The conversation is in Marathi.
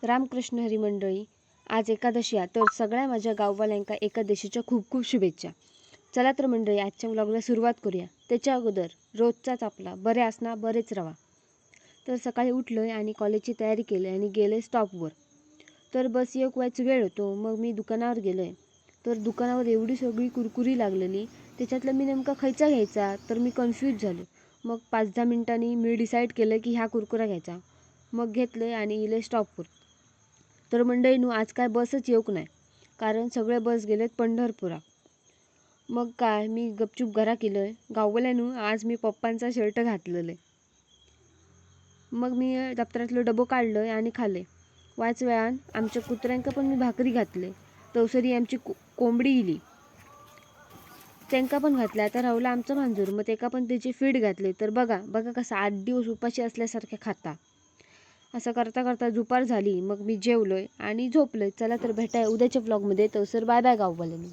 रामकृष्ण हरी मंडळी, आज एकादशी आहे तर सगळ्या माझ्या गाववाल्यांका एकादशीच्या खूप खूप शुभेच्छा. चला तर मंडळी, आजच्या व्लॉगला सुरुवात करूया. त्याच्या अगोदर रोजचाच आपला बरे असना बरेच रवा. तर सकाळी उठलोय आणि कॉलेजची तयारी केली आणि गेले स्टॉपवर. तर बस एक व्हायचा वेळ होतो. मग मी दुकानावर गेलोय. तर दुकानावर एवढी सगळी कुरकुरी लागलेली, त्याच्यातलं मी नेमका खायचा घ्यायचा तर मी कन्फ्यूज झालो. मग 5-10 मिनिटांनी मी डिसाईड केलं की ह्या कुरकुरा घ्यायचा. मग घेतलं आणि इले स्टॉपवर. तर मंडळींनो, आज काय बसच येऊक नाही, कारण सगळे बस गेलेत पंढरपुरा. मग काय मी गपचूप घरा केलं. गाववाल्यानं आज मी पप्पांचा शर्ट घातलेलं आहे. मग मी दप्तरातलं डबो काढलं आणि खाल्ले. वाच वेळान आमच्या कुत्र्यांका पण मी भाकरी घातले. तवसरी आमची कोंबडी इली, त्यांका पण घातल्या. आता राहुला आमचा मांजूर, मग त्याका पण त्याची फीड घातले. तर बघा बघा कसा 8 दिवस उपाशी असल्यासारखे खाता. असं करता करता दुपार झाली. मग मी जेवलोय आणि झोपलोय. चला तर भेटाय उद्याच्या व्लॉगमध्ये. तवसर बाय बाय गाववाल्यांनी.